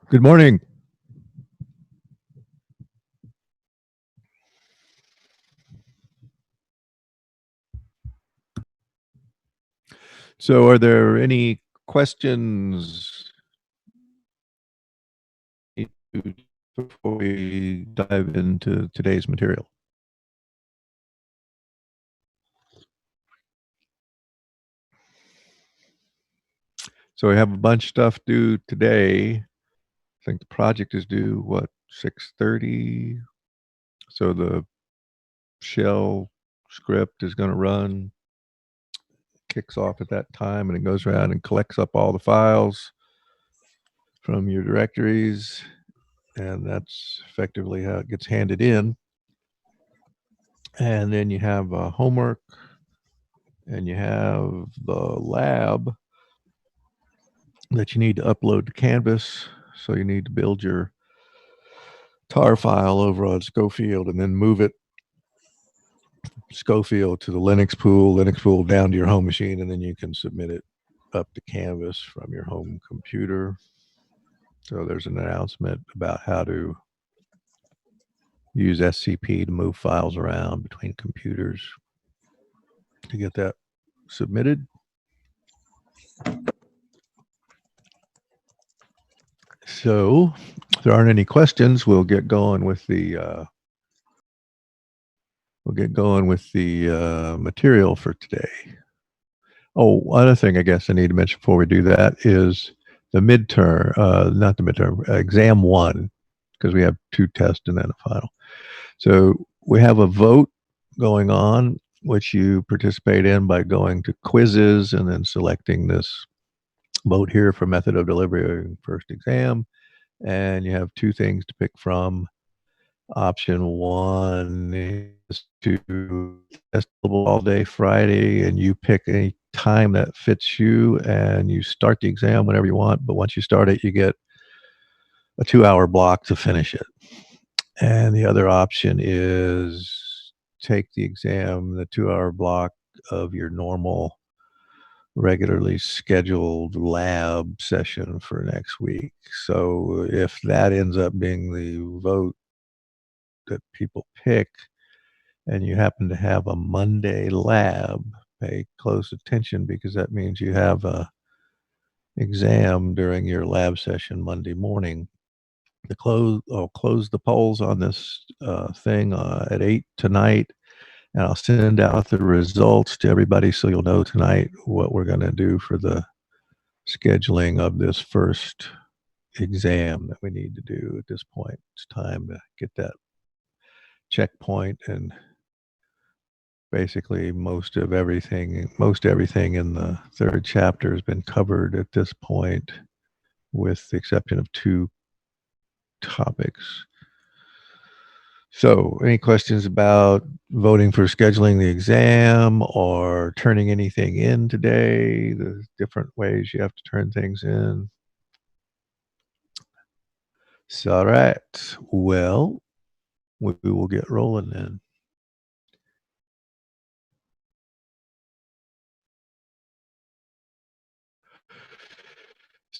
Good morning. So are there any questions before we dive into today's material? So we have a bunch of stuff due today. I think the project is due, what, 6:30? So the shell script is going to run, kicks off at that time, and it goes around and collects up all the files from your directories, and that's effectively how it gets handed in. And then you have homework, and you have the lab that you need to upload to Canvas. So you need to build your tar file over on Schofield and then move it Schofield to the Linux pool down to your home machine, and then you can submit it up to Canvas from your home computer. So there's an announcement about how to use SCP to move files around between computers to get that submitted. So if there aren't any questions, we'll get going with the material for today. Oh, other thing I guess I need to mention before we do that is the midterm, not the midterm, exam one, because we have two tests and then a final. So we have a vote going on, which you participate in by going to quizzes and then selecting this vote here for method of delivery first exam. And you have two things to pick from. Option one is to test all day Friday, and you pick a time that fits you, and you start the exam whenever you want. But once you start it, you get a 2-hour block to finish it. And the other option is take the exam, the 2-hour block of your normal, regularly scheduled lab session for next week. So if that ends up being the vote that people pick, and you happen to have a Monday lab, pay close attention, because that means you have a exam during your lab session Monday morning. I'll close the polls on this thing at 8 tonight, and I'll send out the results to everybody so you'll know tonight what we're going to do for the scheduling of this first exam that we need to do at this point. It's time to get that checkpoint, and basically most everything in the third chapter has been covered at this point, with the exception of two topics. So any questions about voting for scheduling the exam or turning anything in today? The different ways you have to turn things in. So, all right, well, we will get rolling then.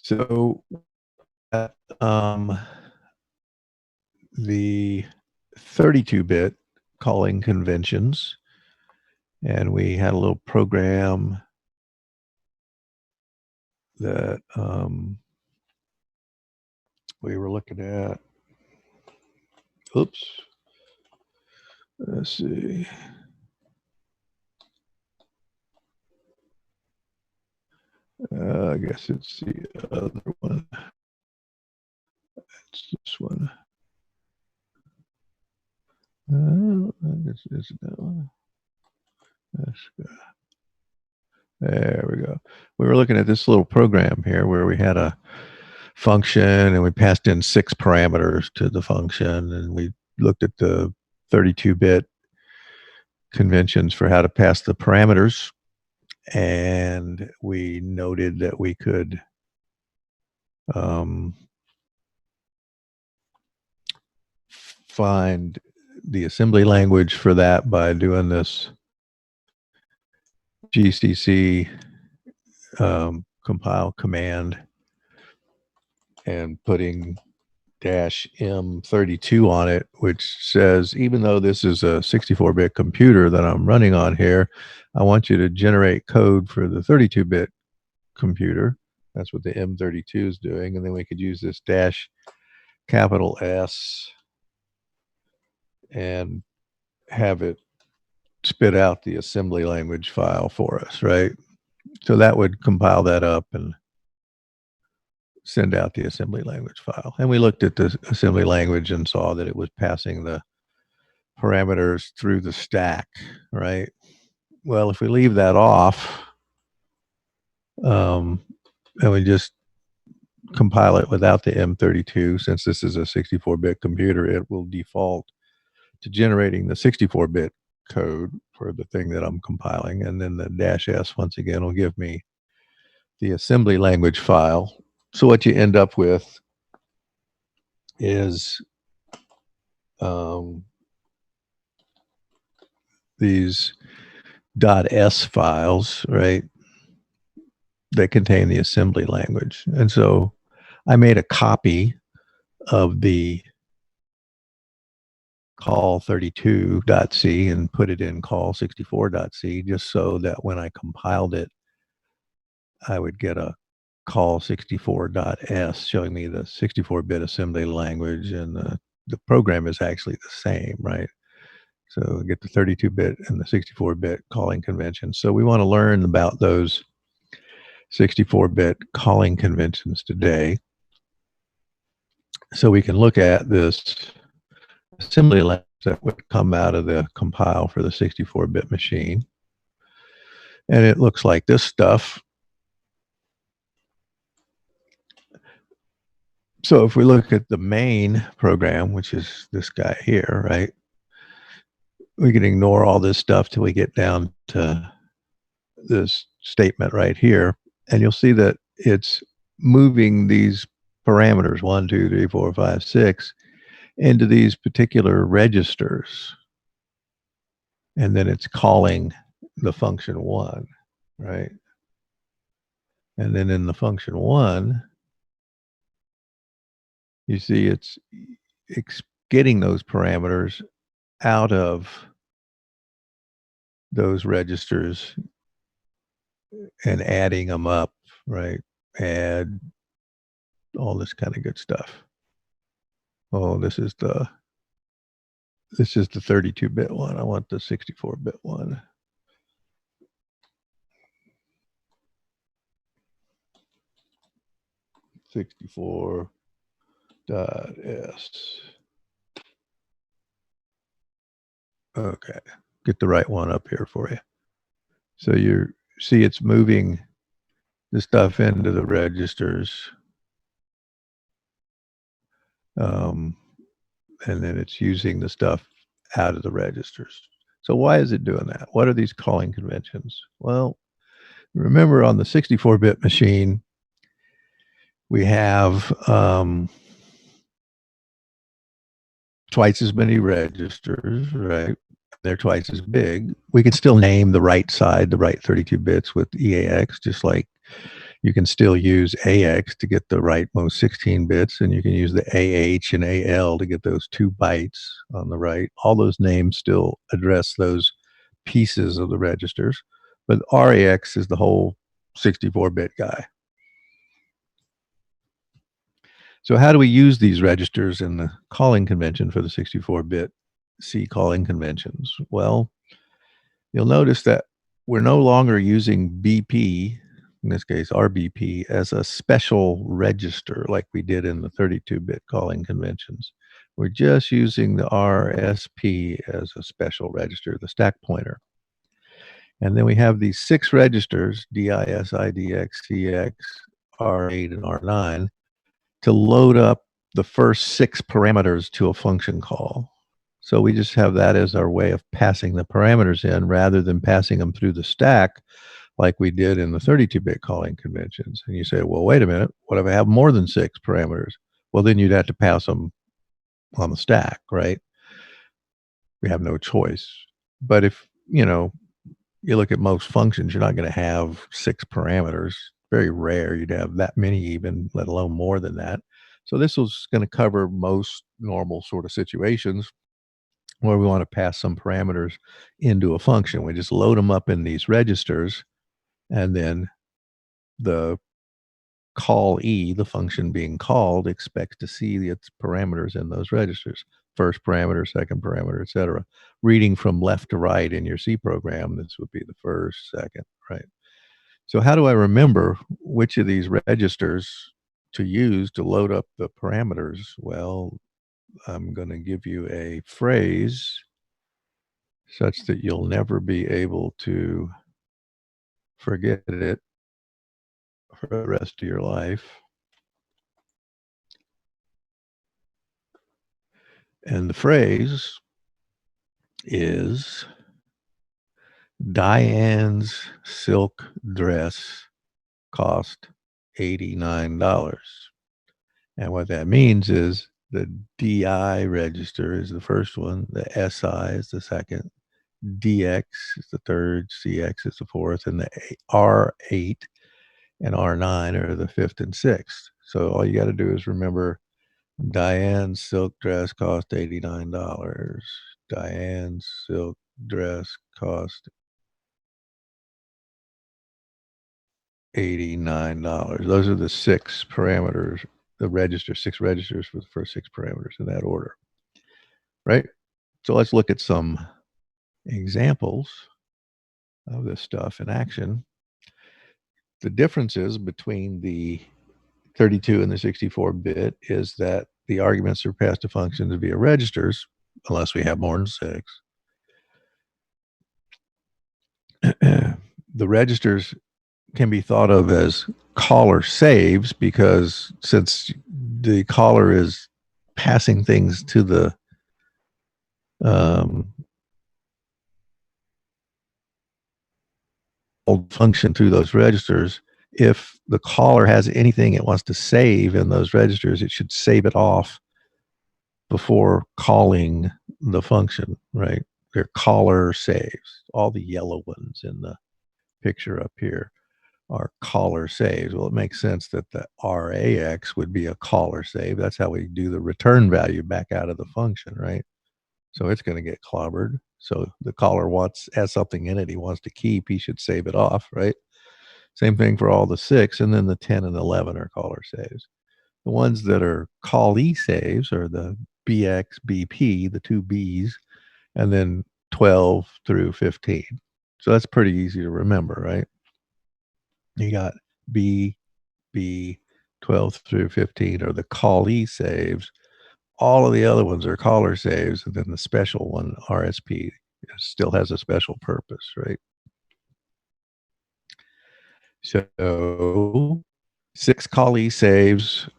So the 32-bit calling conventions, and we had a little program that we were looking at. Oops. Let's see. I guess it's the other one. It's this one. I guess it's that one. There we go. We were looking at this little program here where we had a function and we passed in 6 parameters to the function, and we looked at the 32-bit conventions for how to pass the parameters, and we noted that we could find the assembly language for that by doing this GCC compile command, and putting dash M32 on it, which says, even though this is a 64-bit computer that I'm running on here, I want you to generate code for the 32-bit computer. That's what the M32 is doing. And then we could use this dash capital S and have it spit out the assembly language file for us, right? So that would compile that up and send out the assembly language file. And we looked at the assembly language and saw that it was passing the parameters through the stack, right? Well, if we leave that off, and we just compile it without the M32, since this is a 64-bit computer, it will default to generating the 64-bit code for the thing that I'm compiling. And then the dash S, once again, will give me the assembly language file. So what you end up with is these .s files, right, that contain the assembly language. And so I made a copy of the call32.c and put it in call64.c just so that when I compiled it, I would get a call64.s showing me the 64-bit assembly language, and the program is actually the same, right? So get the 32-bit and the 64-bit calling conventions. So we want to learn about those 64-bit calling conventions today, so we can look at this assembly language that would come out of the compile for the 64-bit machine. And it looks like this stuff. So if we look at the main program, which is this guy here, right, we can ignore all this stuff till we get down to this statement right here. And you'll see that it's moving these parameters, 1, 2, 3, 4, 5, 6, into these particular registers. And then it's calling the function 1, right? And then in the function 1, you see it's getting those parameters out of those registers and adding them up, right? Add all this kind of good stuff. Oh, this is the 32-bit one. I want the 64-bit one. .s. Okay, get the right one up here for you. So you see it's moving the stuff into the registers. And then it's using the stuff out of the registers. So why is it doing that? What are these calling conventions? Well, remember on the 64-bit machine, we have twice as many registers, right? They're twice as big. We can still name the right side, the right 32 bits with EAX, just like you can still use AX to get the rightmost 16 bits, and you can use the AH and AL to get those 2 bytes on the right. All those names still address those pieces of the registers, but RAX is the whole 64-bit guy. So how do we use these registers in the calling convention for the 64-bit C calling conventions? Well, you'll notice that we're no longer using BP, in this case RBP, as a special register like we did in the 32-bit calling conventions. We're just using the RSP as a special register, the stack pointer. And then we have these 6 registers, DIS, IDX, CX, R8, and R9, to load up the first 6 parameters to a function call. So we just have that as our way of passing the parameters in rather than passing them through the stack like we did in the 32-bit calling conventions. And you say, well, wait a minute, what if I have more than 6 parameters? Well, then you'd have to pass them on the stack, right? We have no choice. But if, you look at most functions, you're not going to have 6 parameters. Very rare you'd have that many even, let alone more than that. So this was going to cover most normal sort of situations where we want to pass some parameters into a function. We just load them up in these registers, and then the call E, the function being called, expects to see its parameters in those registers. First parameter, second parameter, etc. Reading from left to right in your C program, this would be the first, second, right? So how do I remember which of these registers to use to load up the parameters? Well, I'm going to give you a phrase such that you'll never be able to forget it for the rest of your life. And the phrase is Diane's silk dress cost $89. And what that means is the DI register is the first one, the SI is the second, DX is the third, CX is the fourth, and the R8 and R9 are the fifth and sixth. So all you got to do is remember Diane's silk dress cost $89. Diane's silk dress cost $89. Those are the six parameters, six registers for the first six parameters in that order, right? So let's look at some examples of this stuff in action. The differences between the 32 and the 64-bit is that the arguments are passed to functions via registers, unless we have more than six. The registers can be thought of as caller saves because since the caller is passing things to the old function through those registers, if the caller has anything it wants to save in those registers, it should save it off before calling the function, right? They're caller saves. All the yellow ones in the picture up here are caller saves. Well, it makes sense that the RAX would be a caller save. That's how we do the return value back out of the function, right? So it's going to get clobbered. So the caller has something in it he wants to keep. He should save it off, right? Same thing for all the six, and then the 10 and 11 are caller saves. The ones that are callee saves are the BX, BP, the two Bs, and then 12 through 15. So that's pretty easy to remember, right? You got B, B, 12 through 15 are the callee saves. All of the other ones are caller saves, and then the special one, RSP, still has a special purpose, right? So 6 callee saves,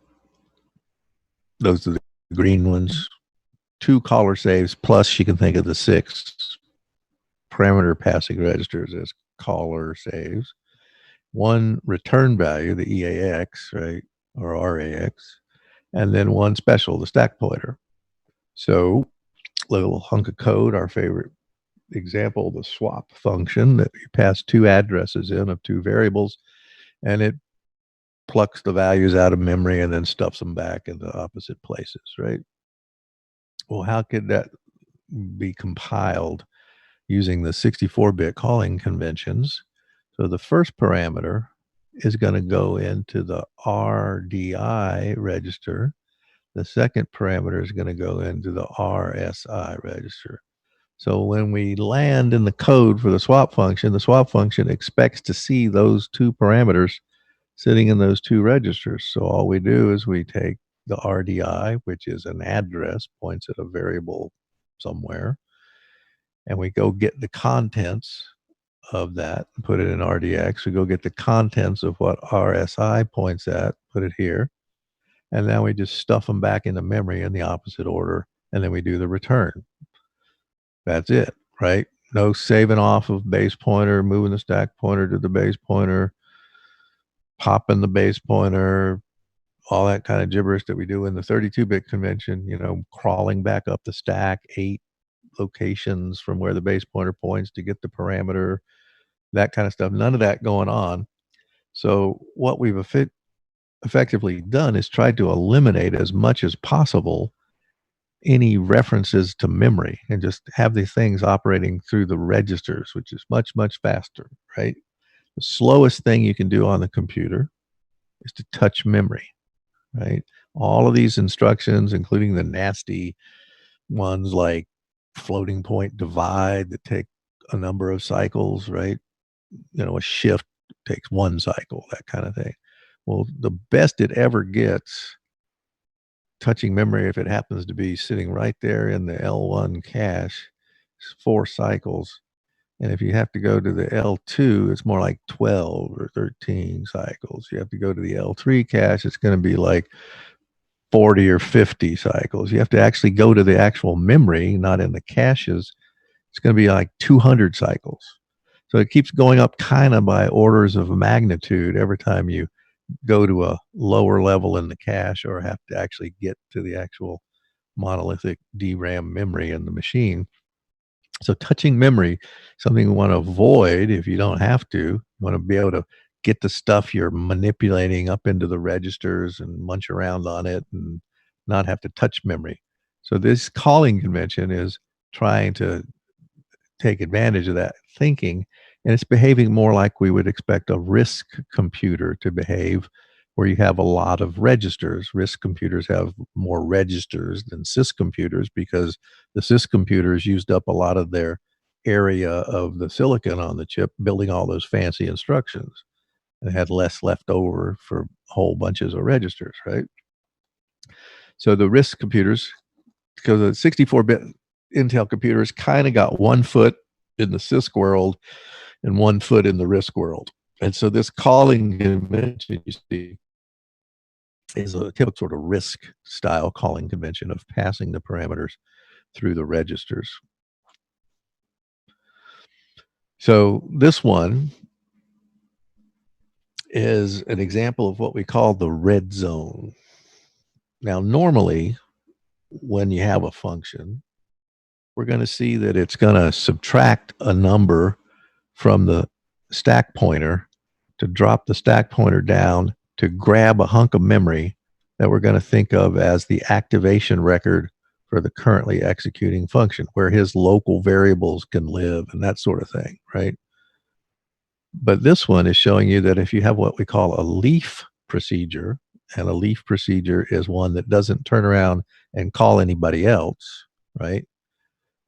those are the green ones. 2 caller saves, plus you can think of the 6 parameter passing registers as caller saves. 1 return value, the EAX, right, or RAX, and then 1 special, the stack pointer. So little hunk of code, our favorite example, the swap function that you pass 2 addresses in of 2 variables, and it plucks the values out of memory and then stuffs them back in the opposite places, right? Well, how could that be compiled using the 64-bit calling conventions? So the first parameter is going to go into the RDI register. The second parameter is going to go into the RSI register. So when we land in the code for the swap function expects to see those 2 parameters sitting in those 2 registers. So all we do is we take the RDI, which is an address, points at a variable somewhere, and we go get the contents of that and put it in RDX. We go get the contents of what RSI points at, put it here, and now we just stuff them back into memory in the opposite order, and then we do the return. That's it, right? No saving off of base pointer, moving the stack pointer to the base pointer, popping the base pointer, all that kind of gibberish that we do in the 32-bit convention, crawling back up the stack, 8 locations from where the base pointer points to get the parameter, that kind of stuff. None of that going on. So what we've effectively done is tried to eliminate as much as possible any references to memory and just have these things operating through the registers, which is much, much faster, right? The slowest thing you can do on the computer is to touch memory, right? All of these instructions, including the nasty ones like floating point divide that take a number of cycles, right? A shift takes one cycle, that kind of thing. Well, the best it ever gets touching memory, if it happens to be sitting right there in the L1 cache, is 4 cycles. And if you have to go to the L2, it's more like 12 or 13 cycles. You have to go to the L3 cache, it's going to be like 40 or 50 cycles. You have to actually go to the actual memory, not in the caches. It's going to be like 200 cycles. So it keeps going up kind of by orders of magnitude every time you go to a lower level in the cache or have to actually get to the actual monolithic DRAM memory in the machine. So touching memory, something you want to avoid if you don't have to. You want to be able to get the stuff you're manipulating up into the registers and munch around on it and not have to touch memory. So this calling convention is trying to take advantage of that thinking, and it's behaving more like we would expect a RISC computer to behave, where you have a lot of registers. RISC computers have more registers than CISC computers because the CISC computers used up a lot of their area of the silicon on the chip building all those fancy instructions and had less left over for whole bunches of registers, right? So the RISC computers, because the 64-bit Intel computers kind of got 1 foot in the CISC world and 1 foot in the RISC world. And so this calling convention you see is a typical sort of RISC style calling convention of passing the parameters through the registers. So this one is an example of what we call the red zone. Now, normally, when you have a function, we're going to see that it's going to subtract a number from the stack pointer to drop the stack pointer down to grab a hunk of memory that we're going to think of as the activation record for the currently executing function, where his local variables can live and that sort of thing, right? But this one is showing you that if you have what we call a leaf procedure, and a leaf procedure is one that doesn't turn around and call anybody else, right?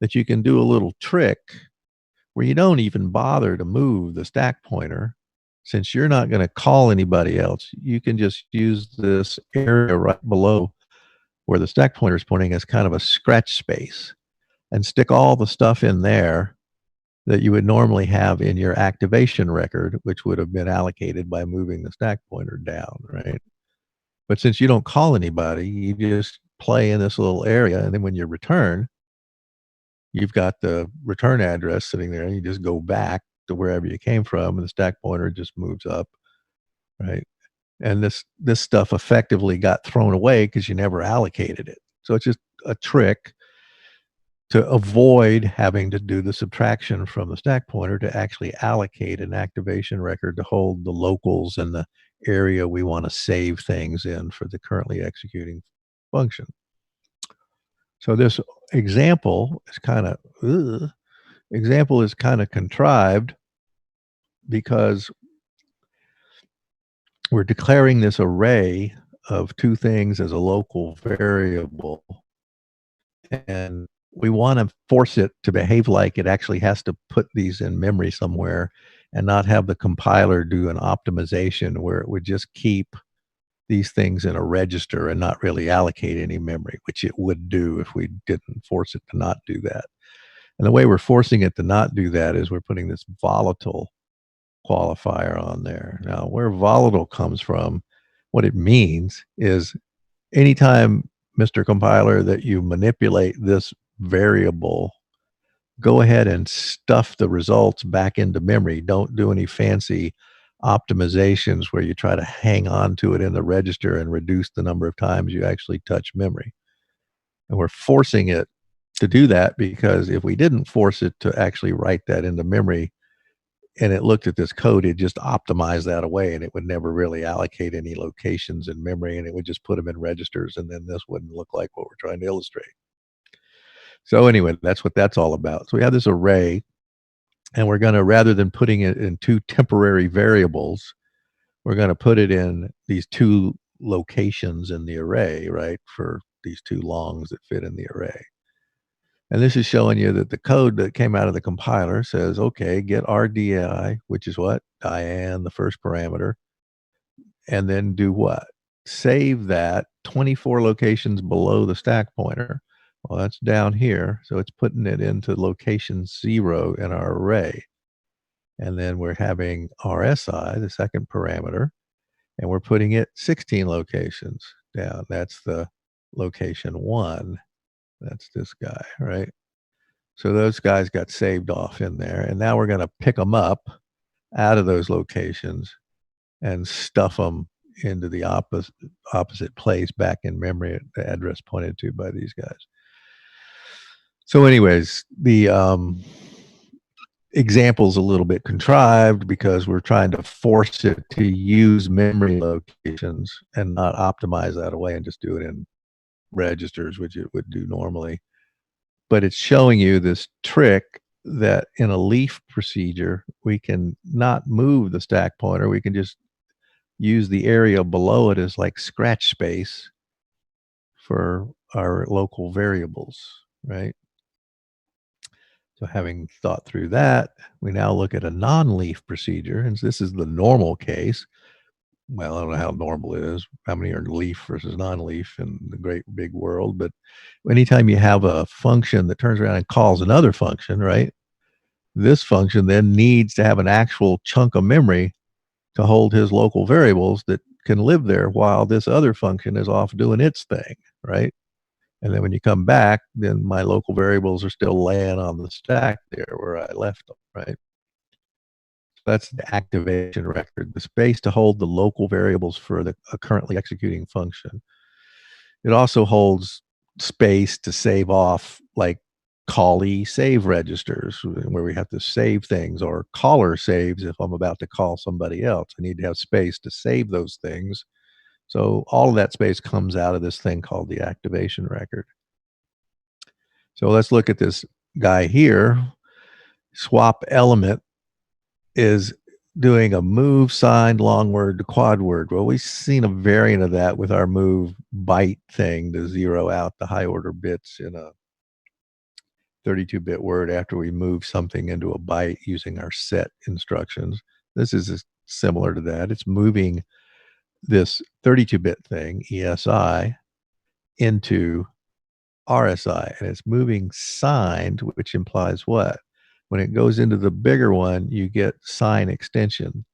That you can do a little trick where you don't even bother to move the stack pointer. Since you're not going to call anybody else, you can just use this area right below where the stack pointer is pointing as kind of a scratch space and stick all the stuff in there that you would normally have in your activation record, which would have been allocated by moving the stack pointer down, right? But since you don't call anybody, you just play in this little area, and then when you return, you've got the return address sitting there, and you just go back to wherever you came from, and the stack pointer just moves up, right? And this stuff effectively got thrown away because you never allocated it. So it's just a trick to avoid having to do the subtraction from the stack pointer to actually allocate an activation record to hold the locals and the area we want to save things in for the currently executing function. So this example is kind of contrived because we're declaring this array of two things as a local variable, and we want to force it to behave like it actually has to put these in memory somewhere and not have the compiler do an optimization where it would just keep these things in a register and not really allocate any memory, which it would do if we didn't force it to not do that. And the way we're forcing it to not do that is we're putting this volatile qualifier on there. Now, where volatile comes from, what it means is anytime, Mr. Compiler, that you manipulate this variable, go ahead and stuff the results back into memory. Don't do any fancy optimizations where you try to hang on to it in the register and reduce the number of times you actually touch memory. And we're forcing it to do that because if we didn't force it to actually write that into memory, and it looked at this code, it just optimized that away, and it would never really allocate any locations in memory, and it would just put them in registers, and then this wouldn't look like what we're trying to illustrate. So anyway, that's what that's all about. So we have this array, and we're going to, rather than putting it in two temporary variables, we're going to put it in these two locations in the array, right, for these two longs that fit in the array. And this is showing you that the code that came out of the compiler says, okay, get RDI, which is what? Diane, the first parameter, and then do what? Save that 24 locations below the stack pointer. Well, that's down here, so it's putting it into location 0 in our array. And then we're having RSI, the second parameter, and we're putting it 16 locations down. That's the location 1. That's this guy, right? So those guys got saved off in there. And now we're going to pick them up out of those locations and stuff them into the opposite place back in memory at the address pointed to by these guys. So anyways, the example's a little bit contrived because we're trying to force it to use memory locations and not optimize that away and just do it in registers, which it would do normally. But it's showing you this trick that in a leaf procedure, we can not move the stack pointer. We can just use the area below it as like scratch space for our local variables, right? So having thought through that, we now look at a non-leaf procedure, and this is the normal case. Well, I don't know how normal it is, how many are leaf versus non-leaf in the great big world, but anytime you have a function that turns around and calls another function, right? This function then needs to have an actual chunk of memory to hold his local variables that can live there while this other function is off doing its thing, right? And then when you come back, then my local variables are still laying on the stack there where I left them, right? That's the activation record, the space to hold the local variables for the currently executing function. It also holds space to save off like callee save registers where we have to save things, or caller saves if I'm about to call somebody else. I need to have space to save those things. So all of that space comes out of this thing called the activation record. So let's look at this guy here. Swap element is doing a move signed long word to quad word. Well, we've seen a variant of that with our move byte thing to zero out the high order bits in a 32-bit word after we move something into a byte using our set instructions. This is similar to that. It's moving this 32-bit thing, ESI, into RSI, and it's moving signed, which implies what? When it goes into the bigger one, you get sign extension.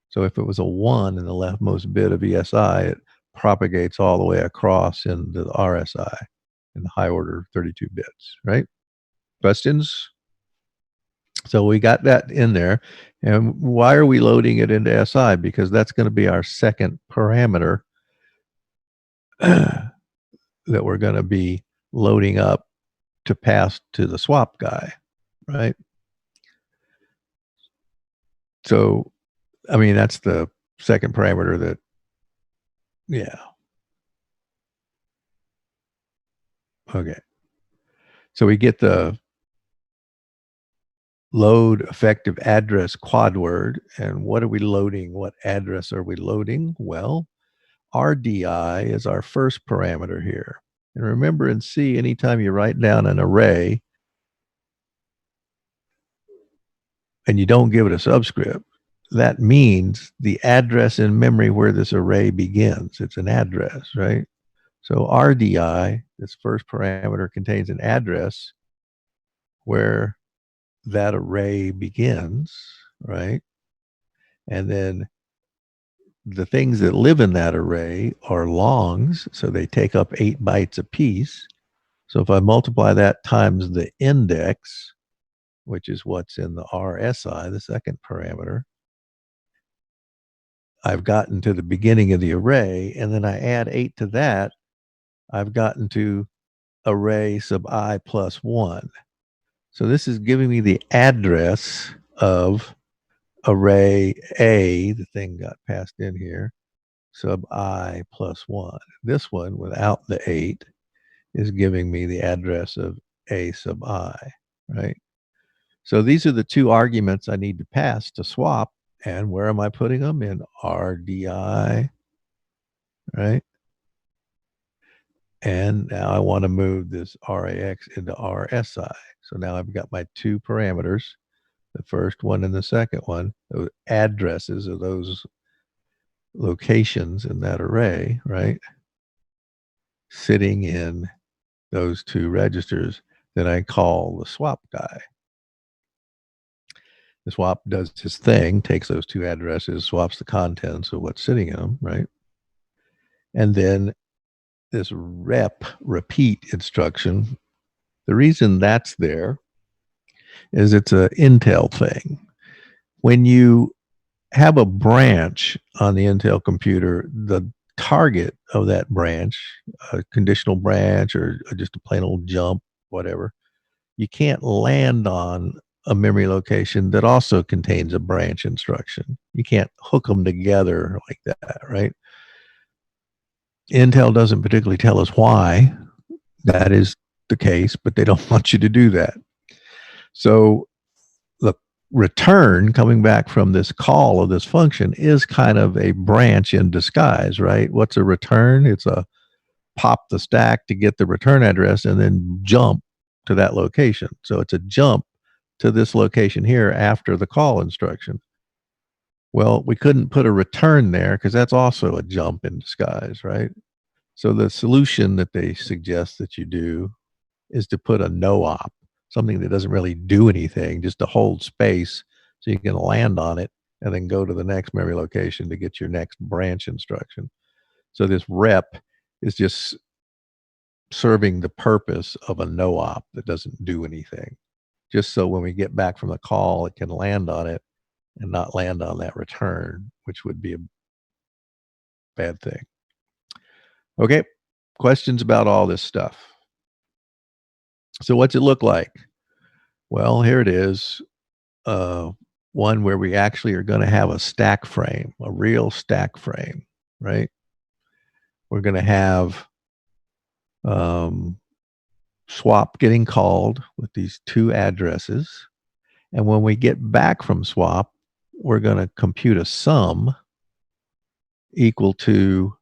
So if it was a 1 in the leftmost bit of ESI, it propagates all the way across into the RSI in the high order 32 bits, right? Questions? So we got that in there. And why are we loading it into SI? Because that's going to be our second parameter that we're going to be loading up to pass to the swap guy, right? So, I mean, that's the second parameter that, yeah. Okay. So we get the load effective address quad word. And what are we loading? What address are we loading? Well, RDI is our first parameter here. And remember in C, anytime you write down an array and you don't give it a subscript, that means the address in memory where this array begins. It's an address, right? So RDI, this first parameter, contains an address where that array begins, right? And then the things that live in that array are longs, so they take up 8 bytes apiece. So if I multiply that times the index, which is what's in the RSI, the second parameter, I've gotten to the beginning of the array, and then I add 8 to that, I've gotten to array sub I plus 1. So this is giving me the address of array A, the thing got passed in here, sub I plus 1. This one, without the 8, is giving me the address of A sub I, right? So these are the two arguments I need to pass to swap. And where am I putting them? In RDI, right? And now I want to move this RAX into RSI. So now I've got my two parameters, the first one and the second one, those addresses of those locations in that array, right? Sitting in those two registers that I call the swap guy. The swap does his thing, takes those two addresses, swaps the contents of what's sitting in them, right? And then this repeat instruction, the reason that's there is it's an Intel thing. When you have a branch on the Intel computer, the target of that branch, a conditional branch or just a plain old jump, whatever, you can't land on a memory location that also contains a branch instruction. You can't hook them together like that, right? Intel doesn't particularly tell us why that is the case, but they don't want you to do that. So the return coming back from this call of this function is kind of a branch in disguise, right? What's a return? It's a pop the stack to get the return address and then jump to that location. So it's a jump to this location here after the call instruction. Well, we couldn't put a return there because that's also a jump in disguise, right? So the solution that they suggest that you do is to put a no op, something that doesn't really do anything, just to hold space so you can land on it and then go to the next memory location to get your next branch instruction. So this rep is just serving the purpose of a no op that doesn't do anything, just so when we get back from the call, it can land on it and not land on that return, which would be a bad thing. Okay, questions about all this stuff? So what's it look like? Well, here it is. One where we actually are going to have a stack frame, a real stack frame, right? We're going to have swap getting called with these two addresses. And when we get back from swap, we're going to compute a sum equal to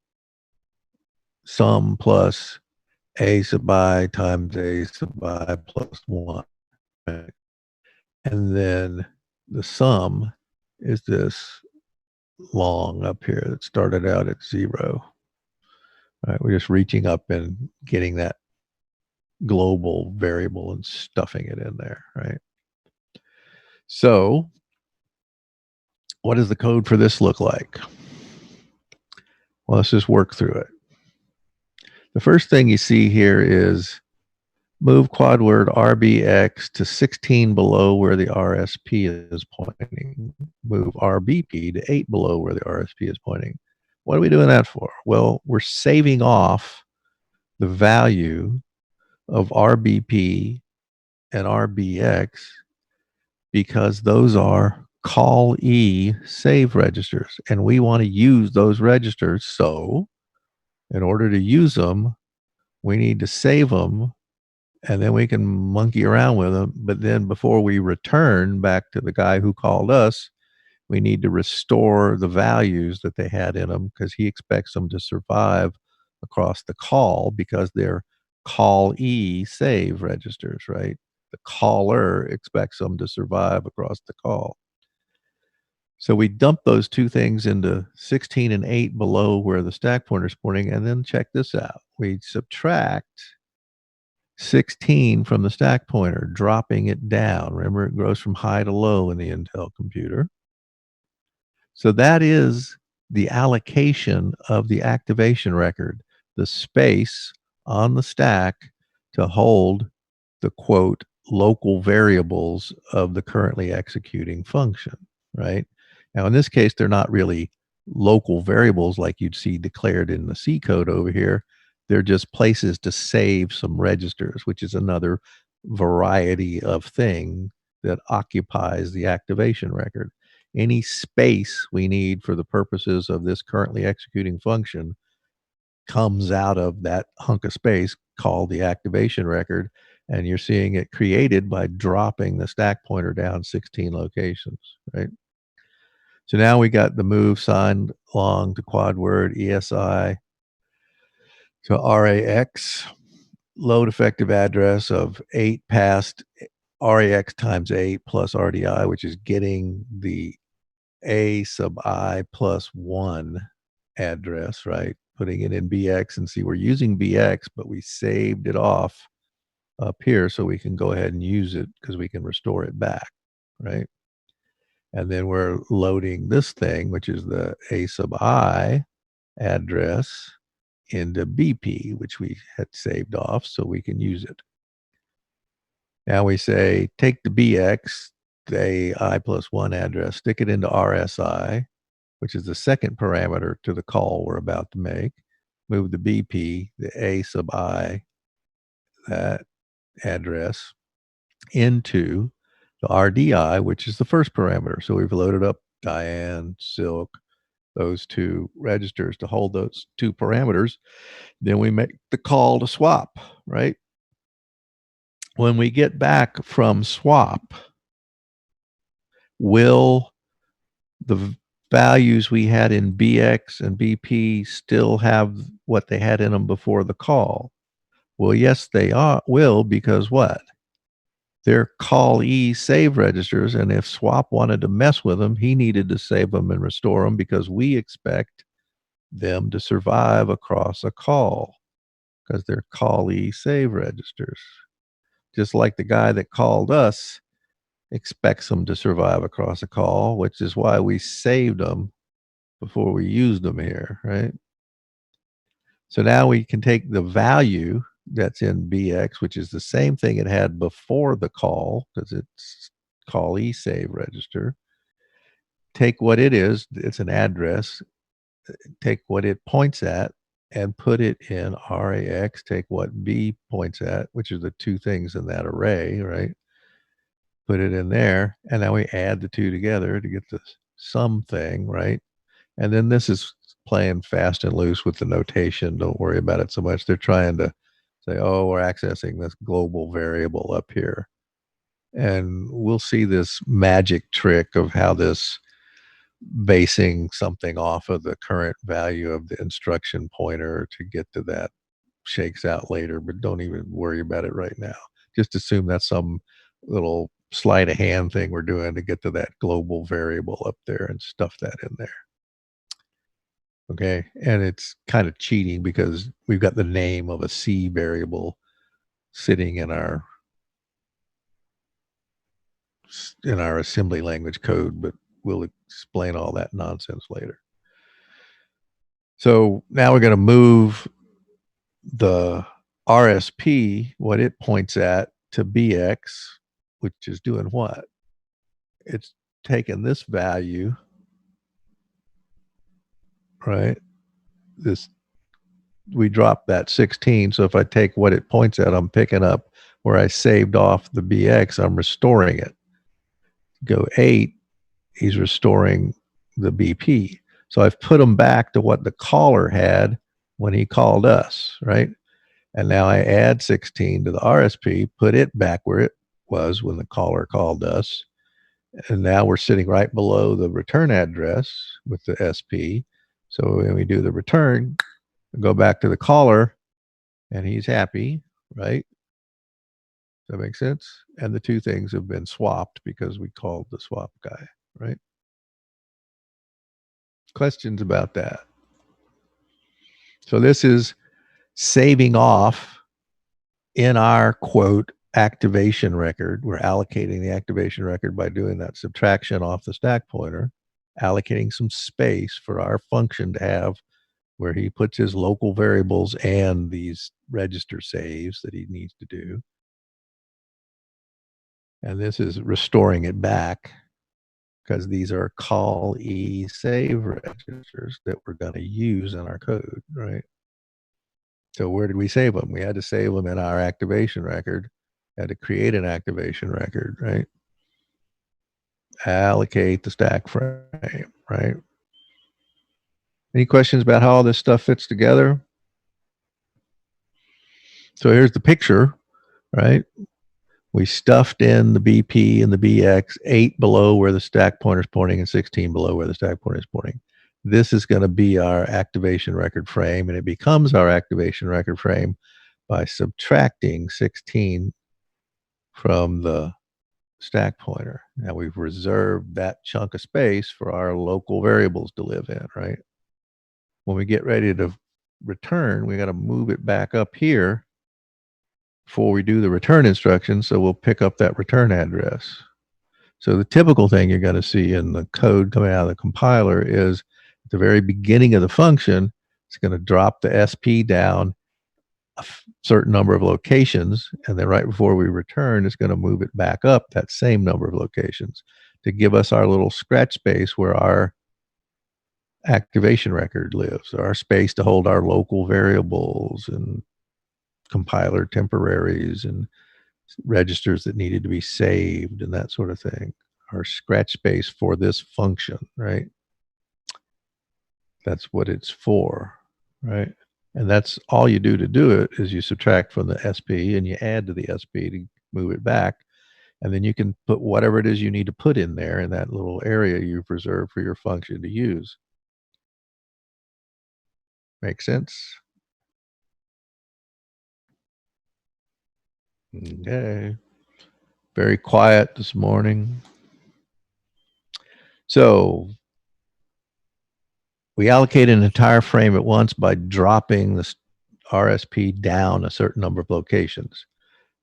sum plus A sub I times A sub I plus 1. Right? And then the sum is this long up here that started out at 0. Right? We're just reaching up and getting that global variable and stuffing it in there, right? So what does the code for this look like? Well, let's just work through it. The first thing you see here is move quad word RBX to 16 below where the RSP is pointing. Move RBP to 8 below where the RSP is pointing. What are we doing that for? Well, we're saving off the value of RBP and RBX because those are call E save registers, and we want to use those registers. So in order to use them, we need to save them, and then we can monkey around with them. But then before we return back to the guy who called us, we need to restore the values that they had in them because he expects them to survive across the call because they're call E save registers, right? The caller expects them to survive across the call. So we dump those two things into 16 and 8 below where the stack pointer is pointing, and then check this out. We subtract 16 from the stack pointer, dropping it down. Remember, it goes from high to low in the Intel computer. So that is the allocation of the activation record, the space on the stack to hold the quote local variables of the currently executing function, right? Now, in this case, they're not really local variables like you'd see declared in the C code over here. They're just places to save some registers, which is another variety of thing that occupies the activation record. Any space we need for the purposes of this currently executing function comes out of that hunk of space called the activation record. And you're seeing it created by dropping the stack pointer down 16 locations, right? So now we got the move signed long to quad word ESI to RAX, load effective address of 8 past RAX times 8 plus RDI, which is getting the A sub I plus 1 address, right? Putting it in BX, and see we're using BX, but we saved it off up here so we can go ahead and use it because we can restore it back, right? And then we're loading this thing, which is the A sub I address, into BP, which we had saved off so we can use it. Now we say, take the BX, the I plus 1 address, stick it into RSI, which is the second parameter to the call we're about to make. Move the BP, the A sub I, that address, into the RDI, which is the first parameter. So we've loaded up Diane, Silk, those two registers to hold those two parameters. Then we make the call to swap, right? When we get back from swap, will the values we had in BX and BP still have what they had in them before the call? Well, yes, they will, because what? They're call E save registers, and if swap wanted to mess with them, he needed to save them and restore them because we expect them to survive across a call because they're call E save registers. Just like the guy that called us expects them to survive across a call, which is why we saved them before we used them here, right? So now we can take the value that's in BX, which is the same thing it had before the call, because it's call E save register. Take what it is, it's an address, take what it points at and put it in RAX, take what B points at, which are the two things in that array, right? Put it in there, and now we add the two together to get the sum thing, right? And then this is playing fast and loose with the notation. Don't worry about it so much. They're trying to say, oh, we're accessing this global variable up here. And we'll see this magic trick of how this basing something off of the current value of the instruction pointer to get to that shakes out later, but don't even worry about it right now. Just assume that's some little sleight of hand thing we're doing to get to that global variable up there and stuff that in there. Okay. And it's kind of cheating because we've got the name of a C variable sitting in our assembly language code, but we'll explain all that nonsense later. So now we're going to move the RSP, what it points at, to BX, which is doing what? It's taking this value, right? This, we dropped that 16. So if I take what it points at, I'm picking up where I saved off the BX, I'm restoring it. Go 8, he's restoring the BP. So I've put them back to what the caller had when he called us, right? And now I add 16 to the RSP, put it back where it was when the caller called us. And now we're sitting right below the return address with the SP. So when we do the return, we go back to the caller and he's happy, right? Does that make sense? And the two things have been swapped because we called the swap guy, right? Questions about that? So this is saving off in our quote activation record. We're allocating the activation record by doing that subtraction off the stack pointer, allocating some space for our function to have where he puts his local variables and these register saves that he needs to do. And this is restoring it back because these are call E save registers that we're going to use in our code, right? So where did we save them? We had to save them in our activation record, had to create an activation record, right? allocate the stack frame, right? Any questions about how all this stuff fits together? So here's the picture, right? We stuffed in the BP and the BX 8 below where the stack pointer is pointing and 16 below where the stack pointer is pointing. This is going to be our activation record frame, and it becomes our activation record frame by subtracting 16 from the stack pointer. Now we've reserved that chunk of space for our local variables to live in, right? When we get ready to return, we got to move it back up here before we do the return instruction. So we'll pick up that return address. So the typical thing you're going to see in the code coming out of the compiler is at the very beginning of the function, it's going to drop the SP down a certain number of locations, and then right before we return, it's going to move it back up that same number of locations to give us our little scratch space where our activation record lives, our space to hold our local variables and compiler temporaries and registers that needed to be saved and that sort of thing. Our scratch space for this function, right? That's what it's for, right? And that's all you do it is you subtract from the SP and you add to the SP to move it back. And then you can put whatever it is you need to put in there in that little area you've reserved for your function to use. Make sense? Okay. Very quiet this morning. So we allocate an entire frame at once by dropping the RSP down a certain number of locations.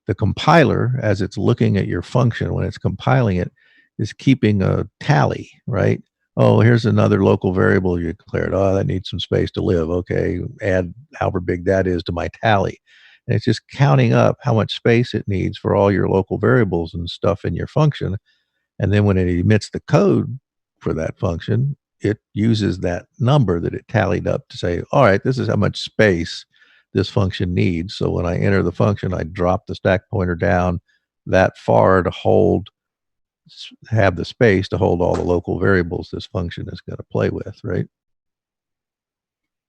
The compiler, as it's looking at your function when it's compiling it, is keeping a tally, right? Oh, here's another local variable you declared. Oh, that needs some space to live. Okay, add however big that is to my tally. And it's just counting up how much space it needs for all your local variables and stuff in your function. And then when it emits the code for that function, it uses that number that it tallied up to say, all right, this is how much space this function needs. So when I enter the function, I drop the stack pointer down that far to have the space to hold all the local variables this function is going to play with, right?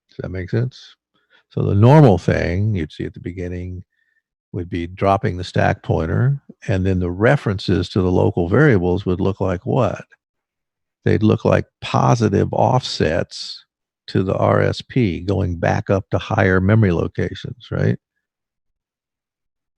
Does that make sense? So the normal thing you'd see at the beginning would be dropping the stack pointer, and then the references to the local variables would look like what? They'd look like positive offsets to the RSP going back up to higher memory locations, right?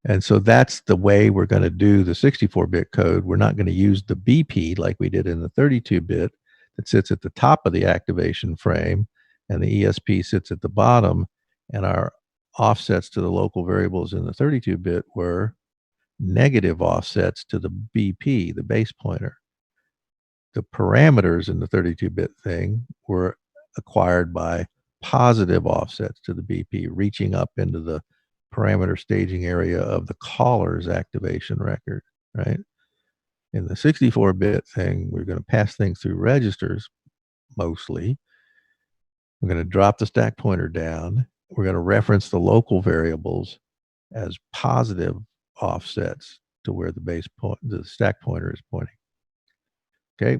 And so that's the way we're going to do the 64-bit code. We're not going to use the BP like we did in the 32-bit that sits at the top of the activation frame, and the ESP sits at the bottom, and our offsets to the local variables in the 32-bit were negative offsets to the BP, the base pointer. The parameters in the 32-bit thing were acquired by positive offsets to the BP, reaching up into the parameter staging area of the caller's activation record, right? In the 64-bit thing, we're going to pass things through registers mostly. We're going to drop the stack pointer down. We're going to reference the local variables as positive offsets to where the stack pointer is pointing. Okay,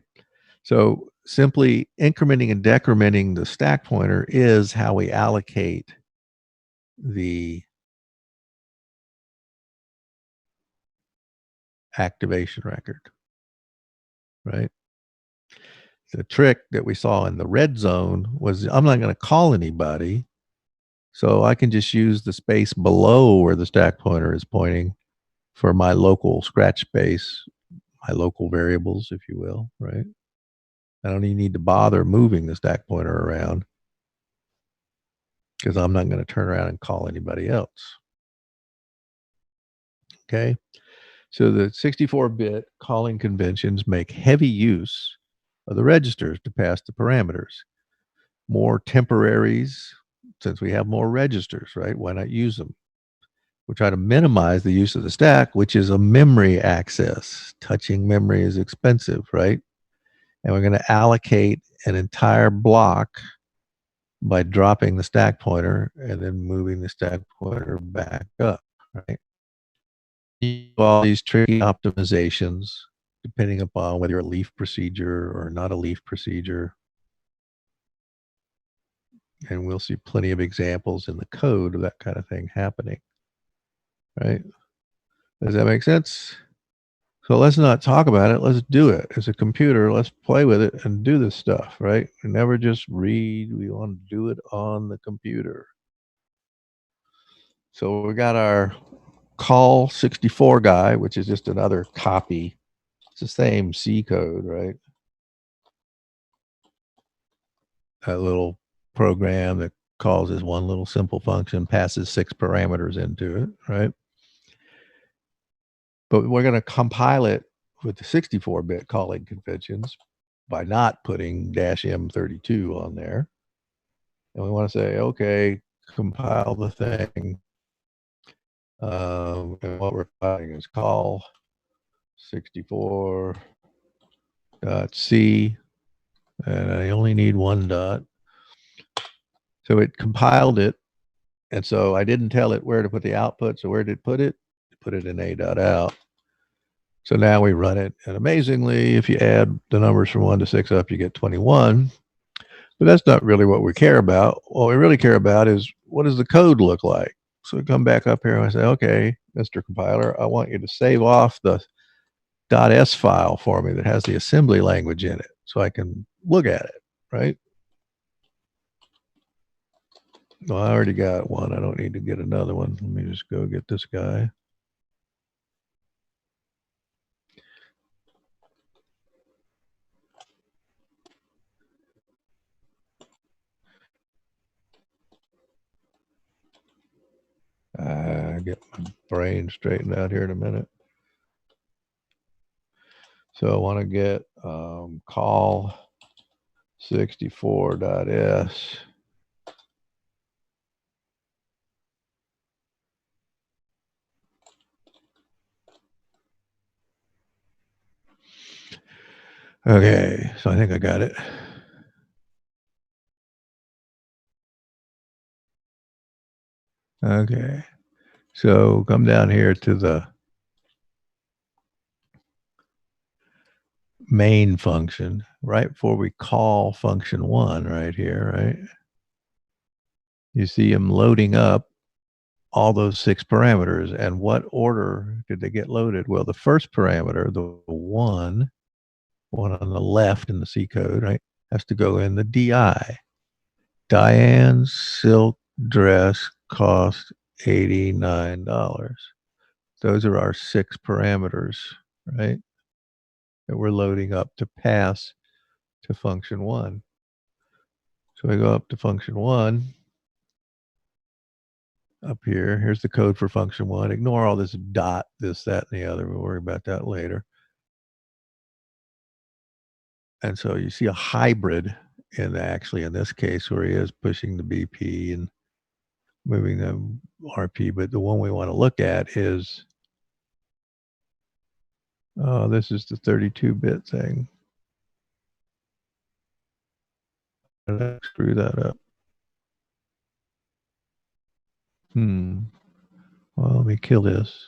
so simply incrementing and decrementing the stack pointer is how we allocate the activation record, right? The trick that we saw in the red zone was I'm not going to call anybody, so I can just use the space below where the stack pointer is pointing for my local scratch space, my local variables, if you will, right? I don't even need to bother moving the stack pointer around because I'm not going to turn around and call anybody else. Okay. So the 64-bit calling conventions make heavy use of the registers to pass the parameters. More temporaries, since we have more registers, right? Why not use them? We try to minimize the use of the stack, which is a memory access. Touching memory is expensive, right? And we're going to allocate an entire block by dropping the stack pointer and then moving the stack pointer back up, right? All these tricky optimizations depending upon whether you're a leaf procedure or not a leaf procedure. And we'll see plenty of examples in the code of that kind of thing happening, right? Does that make sense? So let's not talk about it. Let's do it. As a computer, let's play with it and do this stuff, right? We never just read. We want to do it on the computer. So we got our call 64 guy, which is just another copy. It's the same C code, right? That little program that calls this one little simple function, passes 6 parameters into it, right? But we're going to compile it with the 64-bit calling conventions by not putting -M32 on there. And we want to say, okay, compile the thing. And what we're calling is call 64.c, and I only need one dot. So it compiled it, and so I didn't tell it where to put the output. So where did it put it? It put it in a.out. So now we run it, and amazingly, if you add the numbers from 1 to 6 up, you get 21. But that's not really what we care about. What we really care about is, what does the code look like? So we come back up here and I say, okay, Mr. Compiler, I want you to save off the .s file for me that has the assembly language in it so I can look at it, right? Well, I already got one. I don't need to get another one. Let me just go get this guy. Get my brain straightened out here in a minute. So I want to get call 64.s. Okay, so I think I got it. Okay, so come down here to the main function right before we call function 1 right here, right? You see them loading up all those 6 parameters. And what order did they get loaded? Well, the first parameter, the one on the left in the C code, right, has to go in the DI. Diane's silk dress cost $89. Those are our 6 parameters, right, that we're loading up to pass to function 1. So I go up to function 1 up here. Here's the code for function 1. Ignore all this dot, this, that, and the other. We'll worry about that later. And so you see a hybrid in this case, where he is pushing the BP and moving the RP. But the one we want to look at is, this is the 32-bit thing. Screw that up. Well, let me kill this.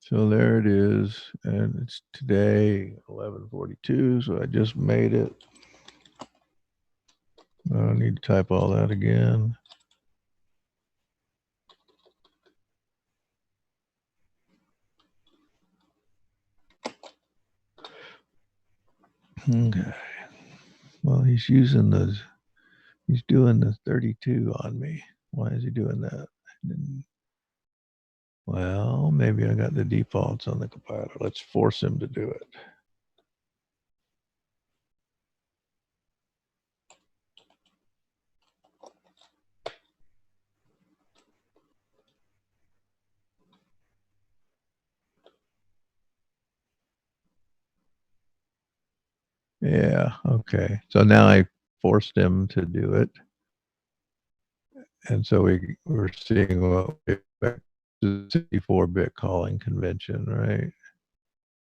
So there it is, and it's today 11:42. So I just made it. I don't need to type all that again. Okay. Well, he's doing the 32 on me. Why is he doing that? Well, maybe I got the defaults on the compiler. Let's force him to do it. Yeah. Okay. So now I forced him to do it. And so we're seeing what we expect, the 64-bit calling convention, right?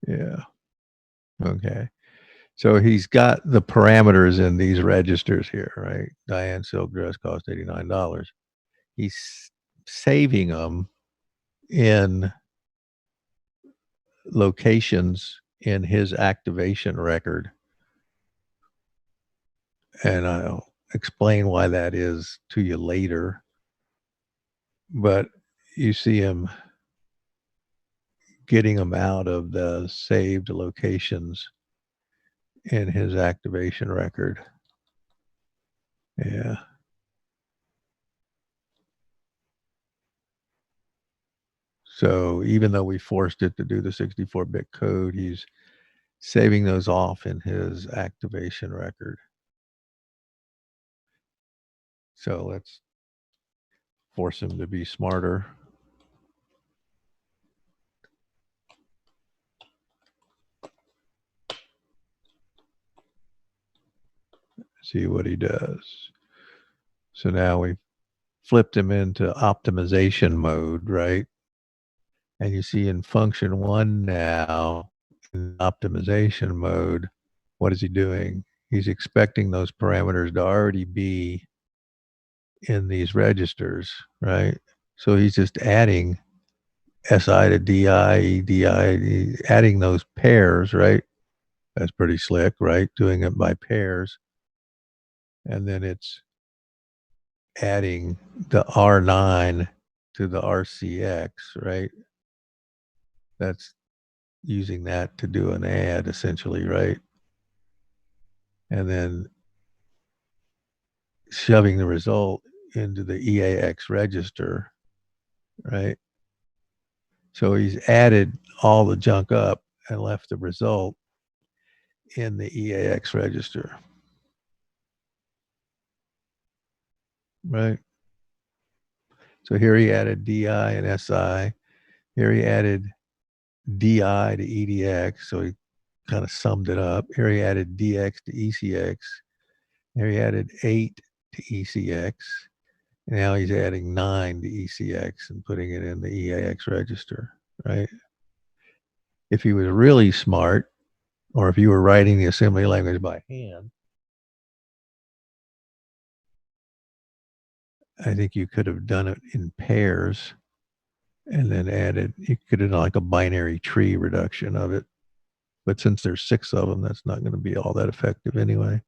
Yeah. Okay. So he's got the parameters in these registers here, right? Diane silk dress cost $89. He's saving them in locations in his activation record. And I'll explain why that is to you later. But you see him getting them out of the saved locations in his activation record. Yeah. So even though we forced it to do the 64-bit code, he's saving those off in his activation record. So let's force him to be smarter. See what he does. So now we flipped him into optimization mode, right? And you see in function one now, in optimization mode, what is he doing? He's expecting those parameters to already be in these registers, right? So he's just adding SI to DI, DI, adding those pairs, right? That's pretty slick, right? Doing it by pairs. And then it's adding the R9 to the RCX, right? That's using that to do an add essentially, right? And then shoving the result into the EAX register, right? So he's added all the junk up and left the result in the EAX register, right? So here he added DI and SI. Here he added DI to EDX. So he kind of summed it up. Here he added DX to ECX. Here he added 8 to ECX. And now he's adding 9 to ECX and putting it in the EAX register, right? If he was really smart, or if you were writing the assembly language by hand, I think you could have done it in pairs and then added, you could have done like a binary tree reduction of it. But since there's 6 of them, that's not going to be all that effective anyway.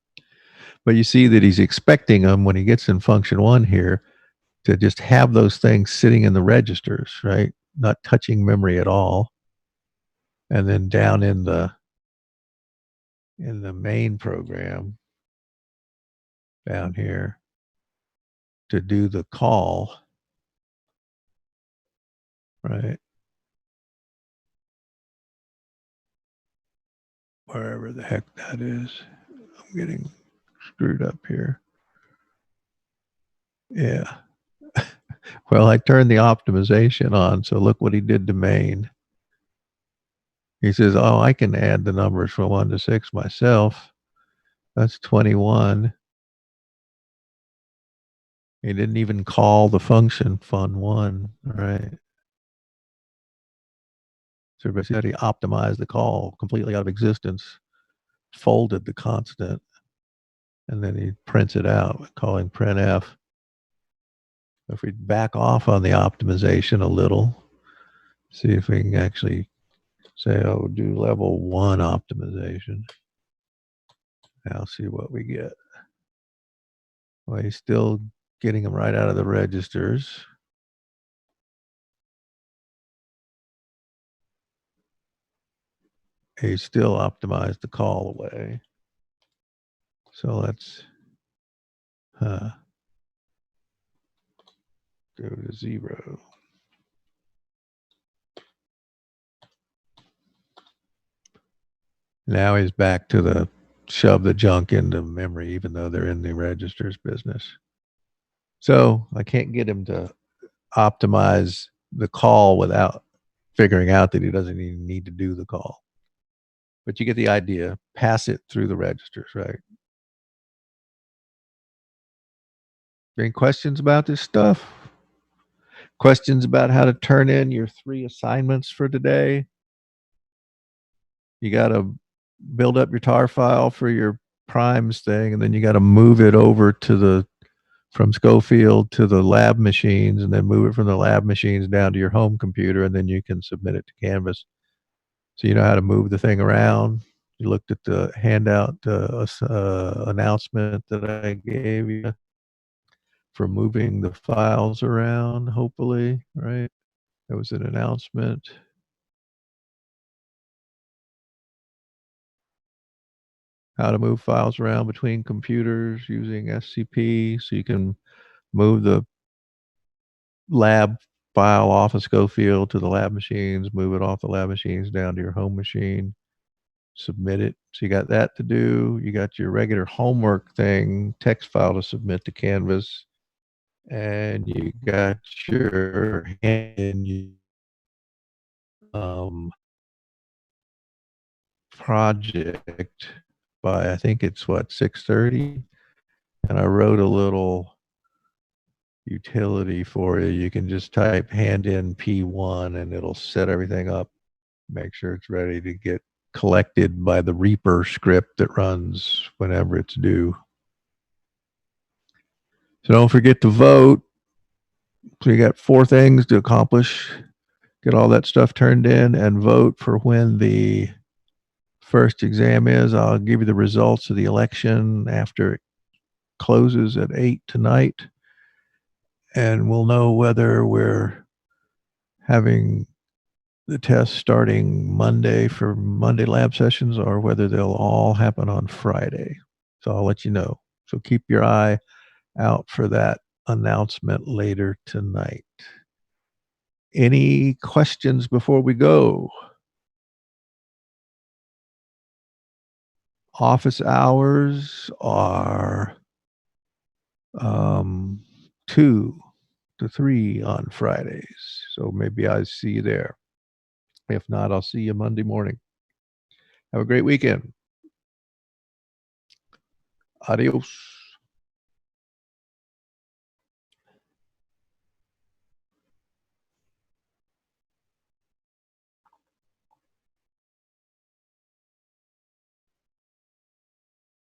But you see that he's expecting them when he gets in function one here to just have those things sitting in the registers, right? Not touching memory at all. And then down in the main program down here to do the call, right? Wherever the heck that is. I'm getting screwed up here. Yeah. Well, I turned the optimization on, so look what he did to main. He says, oh, I can add the numbers from 1 to 6 myself. That's 21. He didn't even call the function fun1, right? So basically, he optimized the call completely out of existence, folded the constant, and then he prints it out, calling printf. If we back off on the optimization a little, see if we can actually say, oh, do level 1 optimization. Now see what we get. Well, he's still getting them right out of the registers. He still optimized the call away. So let's go to 0. Now he's back to the shove the junk into memory, even though they're in the registers business. So I can't get him to optimize the call without figuring out that he doesn't even need to do the call. but you get the idea. Pass it through the registers, right? Any questions about this stuff? Questions about how to turn in your 3 assignments for today? You got to build up your tar file for your primes thing, and then you got to move it over to the from Schofield to the lab machines, and then move it from the lab machines down to your home computer, and then you can submit it to Canvas. So you know how to move the thing around. You looked at the handout announcement that I gave you for moving the files around, hopefully, right? There was an announcement. How to move files around between computers using SCP, so you can move the lab file off of Schofield to the lab machines, move it off the lab machines down to your home machine, submit it. So you got that to do. You got your regular homework thing, text file to submit to Canvas, and you got your um, project by, I think it's what, 6:30, and I wrote a little utility for you. You can just type hand in P1 and it'll set everything up, make sure it's ready to get collected by the Reaper script that runs whenever it's due. So don't forget to vote. So you got 4 things to accomplish. Get all that stuff turned in and vote for when the first exam is. I'll give you the results of the election after it closes at 8 tonight, and we'll know whether we're having the tests starting Monday for Monday lab sessions or whether they'll all happen on Friday. So I'll let you know. So keep your eye out for that announcement later tonight. Any questions before we go? Office hours are 2 to 3 on Fridays. So maybe I'll see you there. If not, I'll see you Monday morning. Have a great weekend. Adios.